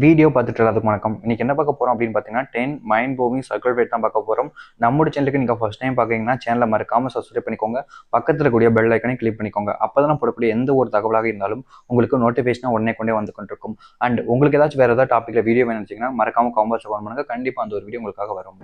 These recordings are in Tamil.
வீடியோ பார்த்துட்டு எல்லாத்துக்கும் வணக்கம். இன்னைக்கு என்ன பார்க்க போறோம் அப்படின்னு பார்த்தீங்கன்னா 10 மைண்ட் ப்ளோவிங் சர்க்கிள் ரேட் தான் பார்க்க போறோம். நம்மளோட சேனலுக்கு நீங்க ஃபர்ஸ்ட் டைம் பார்க்கறீங்கன்னா சேனலை மறக்காம சப்ஸ்கிரைப் பண்ணிக்கோங்க. பக்கத்தில் இருக்கக்கூடிய பெல் ஐக்கனை கிளிக் பண்ணிக்கோங்க. அப்பதான் போடக்கூடிய எந்த ஒரு தகவலாக இருந்தாலும் உங்களுக்கு நோட்டிஃபிகேஷனா உடனே கொண்டே வந்து கொண்டிருக்கும். அண்ட் உங்களுக்கு ஏதாச்சும் வேற ஏதாவது டாபிக்ல வீடியோ வேணும்னு நினைச்சீங்கன்னா மறக்காம காமெண்ட்ஸ் கமெண்ட் பண்ணுங்க. கண்டிப்பா அந்த ஒரு வீடியோ உங்களுக்காக வரும்.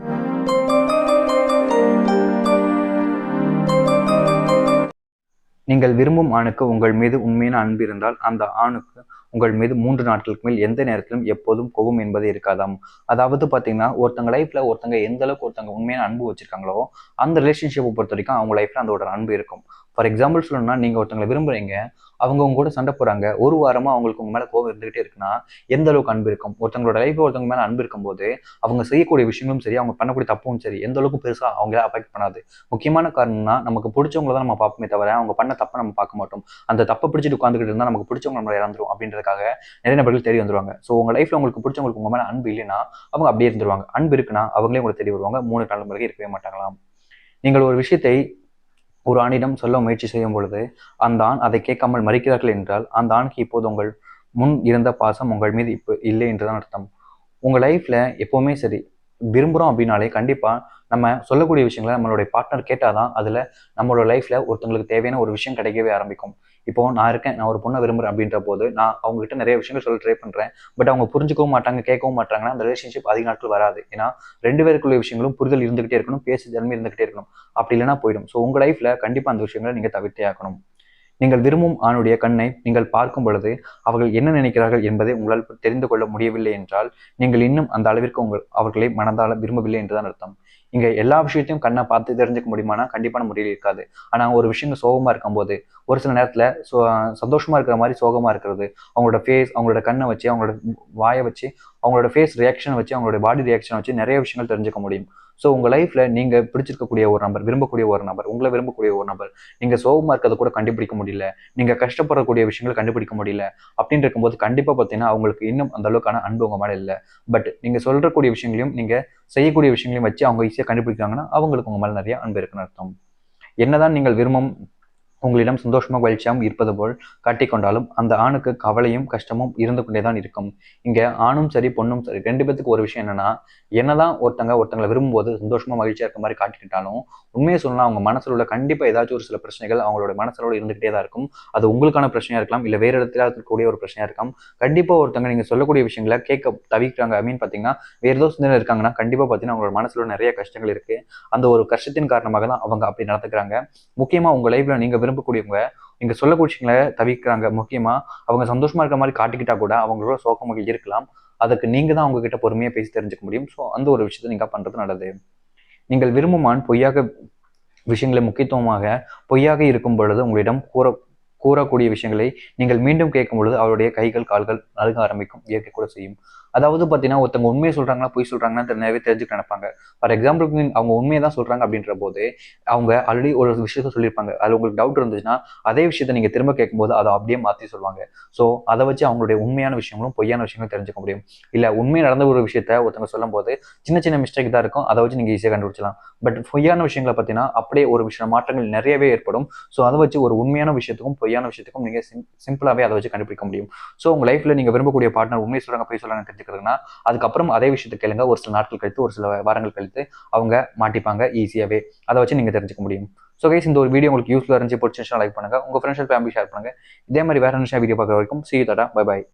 நீங்கள் விரும்பும் ஆணுக்கு உங்கள் மீது உண்மையான அன்பு இருந்தால் அந்த ஆணுக்கு உங்கள் மீது 3 நாட்களுக்கு மேல் எந்த நேரத்திலும் எப்போதும் கோபம் என்பது இருக்காதாம். அதாவது பார்த்தீங்கன்னா ஒருத்தங்க லைஃப்ல ஒருத்தங்க எந்த அளவுக்கு ஒருத்தங்க உண்மையான அன்பு வச்சிருக்காங்களோ அந்த ரிலேஷன்ஷிப்பை பொறுத்த வரைக்கும் அவங்க லைஃப்ல அந்த ஒரு அன்பு இருக்கும். ஃபார் எக்ஸாம்பிள் சொல்லணும்னா நீங்க ஒருத்தங்களை விரும்புறீங்க, அவங்க உங்க கூட சண்டை போறாங்க, ஒரு வாரமா அவங்களுக்கு உங்க மேல கோபம் இருந்துகிட்டே இருக்குன்னா எந்த அளவுக்கு அன்பு இருக்கும்? ஒருத்தங்களோட லைஃப்ல ஒருத்தவங்க மேல அன்பு இருக்கும்போது அவங்க செய்யக்கூடிய விஷயங்களும் சரி, அவங்க பண்ணக்கூடிய தப்பும் சரி எந்த அளவுக்கு பெருசா அவங்கள அஃபெக்ட் பண்ணாது. முக்கியமான காரணம்னா நமக்கு பிடிச்சவங்கள தான் நம்ம பார்ப்போமே தவிர அவங்க பண்ண தப்பை நம்ம பார்க்க மாட்டோம். அந்த தப்பை பிடிச்சிட்டு உட்காந்துக்கிட்டு இருந்தா நமக்கு பிடிச்சவங்க நம்ம இறந்துரும் அப்படின்றதுக்காக நிறைய நபர்கள் தேடி வந்துருவாங்க. ஸோ உங்க லைஃப்ல உங்களுக்கு பிடிச்சவங்களுக்கு உங்க மேல அன்பு இல்லைன்னா அவங்க அப்படியே இருந்துருவாங்க. அன்பு இருக்குன்னா அவங்களே உங்களுக்கு தேடி வருவாங்க. 3 தலைமுறைக்கு இருக்கவே மாட்டாங்களாம். நீங்கள் ஒரு விஷயத்தை ஒரு ஆணிடம் சொல்ல முயற்சி செய்யும் பொழுது அந்த ஆண் அதை கேட்காமல் மறுக்கிறார்கள் என்றால் அந்த ஆணுக்கு இப்போது உங்கள் முன் இருந்த பாசம் உங்கள் மீது இப்போ இல்லை என்றுதான் அர்த்தம். உங்க லைஃப்ல எப்பவுமே சரி, விரும்புறோம் அப்படின்னாலே கண்டிப்பா நம்ம சொல்லக்கூடிய விஷயங்களை நம்மளுடைய பார்ட்னர் கேட்டாதான் அதுல நம்மளோட லைஃப்ல ஒருத்தங்களுக்கு தேவையான ஒரு விஷயம் கிடைக்கவே ஆரம்பிக்கும். இப்போ நான் இருக்கேன், நான் ஒரு பொண்ணை விரும்புறேன் அப்படின்ற போது நான் அவங்க கிட்ட நிறைய விஷயங்கள் சொல்ல ட்ரை பண்றேன். பட் அவங்க புரிஞ்சுக்கவும் மாட்டாங்க, கேட்கவும் மாட்டாங்கன்னா அந்த ரிலேஷன்ஷிப் அதிக நாட்கள் வராது. ஏன்னா 2 பேருக்குள்ள விஷயங்களும் புரிதல் இருந்துகிட்டே இருக்கணும், பேசி தன்மை இருந்துகிட்டே இருக்கணும். அப்படி இல்லைன்னா போயிடும். ஸோ உங்க லைஃப்ல கண்டிப்பா அந்த விஷயங்களை நீங்க தவிர்த்தே ஆகணும். நீங்கள் விரும்பும் ஆணுடைய கண்ணை நீங்கள் பார்க்கும் பொழுது அவர்கள் என்ன நினைக்கிறார்கள் என்பதை உங்களால் தெரிந்து கொள்ள முடியவில்லை என்றால் நீங்கள் இன்னும் அந்த அளவிற்கு அவர்களை மனதால விரும்பவில்லை என்றுதான் அர்த்தம். இங்க எல்லா விஷயத்தையும் கண்ணை பார்த்து தெரிஞ்சுக்க முடியுமானா கண்டிப்பான முறையில் இருக்காது. ஆனா ஒரு விஷயம் சோகமா இருக்கும்போது ஒரு சில நேரத்துல சந்தோஷமா இருக்கிற மாதிரி சோகமா இருக்கிறது, அவங்களோட ஃபேஸ், அவங்களோட கண்ணை வச்சு, அவங்களோட வாயை வச்சு, அவங்களோட ஃபேஸ் ரியாக்ஷன் வச்சு, அவங்களோட பாடி ரியாக்ஷன் வச்சு நிறைய விஷயங்கள் தெரிஞ்சுக்க முடியும். ஸோ உங்க லைஃப்ல நீங்க பிடிச்சிருக்கக்கூடிய ஒரு நபர், விரும்பக்கூடிய ஒரு நபர், உங்களை விரும்பக்கூடிய ஒரு நபர் நீங்க சோகமா இருக்கிறத கூட கண்டுபிடிக்க முடியல, நீங்க கஷ்டப்படக்கூடிய விஷயங்களை கண்டுபிடிக்க முடியல அப்படின்னு இருக்கும்போது கண்டிப்பா பார்த்தீங்கன்னா அவங்களுக்கு இன்னும் அந்த அளவுக்கான அன்பு உங்க மேல இல்லை. பட் நீங்க சொல்றக்கூடிய விஷயங்களையும் நீங்க செய்யக்கூடிய விஷயங்களையும் வச்சு அவங்க ஈஸியாக கண்டுபிடிக்கிறாங்கன்னா அவங்களுக்கு உங்க மேல நிறைய அன்பு இருக்குன்னு அர்த்தம். என்னதான் நீங்கள் விரும்பும் உங்களிடம் சந்தோஷமாக மகிழ்ச்சியாகவும் இருப்பது போல் காட்டிக்கொண்டாலும் அந்த ஆணுக்கு கவலையும் கஷ்டமும் இருந்து கொண்டேதான் இருக்கும். இங்க ஆணும் சரி பொண்ணும் சரி 2 பேத்துக்கு ஒரு விஷயம் என்னன்னா, என்னதான் ஒருத்தங்களை விரும்பும்போது சந்தோஷமா மகிழ்ச்சியா இருக்க மாதிரி காட்டிக்கிட்டாலும் உண்மையை சொல்லலாம் அவங்க மனசுல உள்ள கண்டிப்பா ஏதாச்சும் ஒரு சில பிரச்சனைகள் அவங்களோட மனசுல இருந்துகிட்டே தான் இருக்கும். அது உங்களுக்கான பிரச்சனையா இருக்கலாம், இல்ல வேற இடத்துல இருக்கக்கூடிய ஒரு பிரச்சனையா இருக்கலாம். கண்டிப்பா ஒருத்தங்க நீங்க சொல்லக்கூடிய விஷயங்களை கேட்க தவிக்கிறாங்க அப்படின்னு பாத்தீங்கன்னா வேற ஏதோ சிந்தனை இருக்காங்கன்னா கண்டிப்பா பாத்தீங்கன்னா அவங்களோட மனசுல நிறைய கஷ்டங்கள் இருக்கு. அந்த ஒரு கஷ்டத்தின் காரணமாக தான் அவங்க அப்படி நடந்துக்கிறாங்க. முக்கியமா உங்க லைஃப்ல நீங்க விரும்பக்கூடியவங்க நீங்க சொல்லக்கூடிய விஷயங்களை தவிர்க்கிறாங்க. முக்கியமா அவங்க சந்தோஷமா இருக்க மாதிரி காட்டிக்கிட்டா கூட அவங்களோட சோகமாக இருக்கலாம். அதுக்கு நீங்க தான் அவங்க கிட்ட பொறுமையா பேசி தெரிஞ்சுக்க முடியும். ஸோ அந்த ஒரு விஷயத்தை நீங்க பண்றது நல்லது. நீங்கள் விரும்பும் ஆண் பொய்யாக விஷயங்களை முக்கியத்துவமாக பொய்யாக இருக்கும் பொழுது உங்களிடம் கூறக்கூடிய விஷயங்களை நீங்கள் மீண்டும் கேட்கும் பொழுது அவருடைய கைகள் கால்கள் நடுங்க ஆரம்பிக்கும், இயற்கை கூட செய்யும். அதாவது பார்த்தீங்கன்னா ஒருத்தவங்க உண்மையை சொல்றாங்களா பொய் சொல்றாங்கன்னா நிறைய தெரிஞ்சுக்க நினைப்பாங்க. ஃபார் எக்ஸாம்பிளுக்கு அவங்க உண்மையை தான் சொல்றாங்க அப்படின்ற போது அவங்க ஆல்ரெடி ஒரு விஷயத்த சொல்லியிருப்பாங்க. அது உங்களுக்கு டவுட் இருந்துச்சுன்னா அதே விஷயத்த நீங்க திரும்ப கேட்கும்போது அதை அப்படியே மாற்றி சொல்லுவாங்க. ஸோ அதை வச்சு அவங்களுடைய உண்மையான விஷயங்களும் பொய்யான விஷயங்களும் தெரிஞ்சுக்க முடியும். இல்லை உண்மையை நடந்த ஒரு விஷயத்த ஒருத்தவங்க சொல்லும் போது சின்ன சின்ன மிஸ்டேக் தான் இருக்கும், அதை வச்சு நீங்க ஈஸியாக கண்டுபிடிச்சலாம். பட் பொய்யான விஷயங்களை பார்த்தீங்கன்னா அப்படியே ஒரு விஷயம் மாற்றங்கள் நிறையவே ஏற்படும். ஸோ அதை வச்சு ஒரு உண்மையான விஷயத்துக்கும் பொய்யான விஷயத்துக்கும் நீங்க சிம்பிளாவே அதை வச்சு கண்டுபிடிக்க முடியும். ஸோ உங்க லைஃப்ல நீங்க விரும்பக்கூடிய பார்ட்னர் உண்மையை சொல்றாங்க பொய் சொல்றாங்க தெரிஞ்சுக்கிறதுனா அதுக்கப்புறம் அதே விஷயத்தை கேளுங்க. ஒரு சில நாட்கள் கழித்து ஒரு சில வாரங்கள் கழித்து அவங்க மாட்டிப்பாங்க ஈஸியாவே. அதை வச்சு நீங்க தெரிஞ்சுக்க முடியும். ஸோ கைஸ் இந்த ஒரு வீடியோ உங்களுக்கு யூஸ்ஃபுல்லாக இருந்துச்சு, பிடிச்சிருந்துச்சுன்னா லைக் பண்ணுங்க, உங்க ஃப்ரெண்ட்ஸ் அண்ட் ஃபேமிலி ஷேர் பண்ணுங்க. இதே மாதிரி வேற என்ன வீடியோ பார்க்குற வரைக்கும் see you, டாடா, பை பை.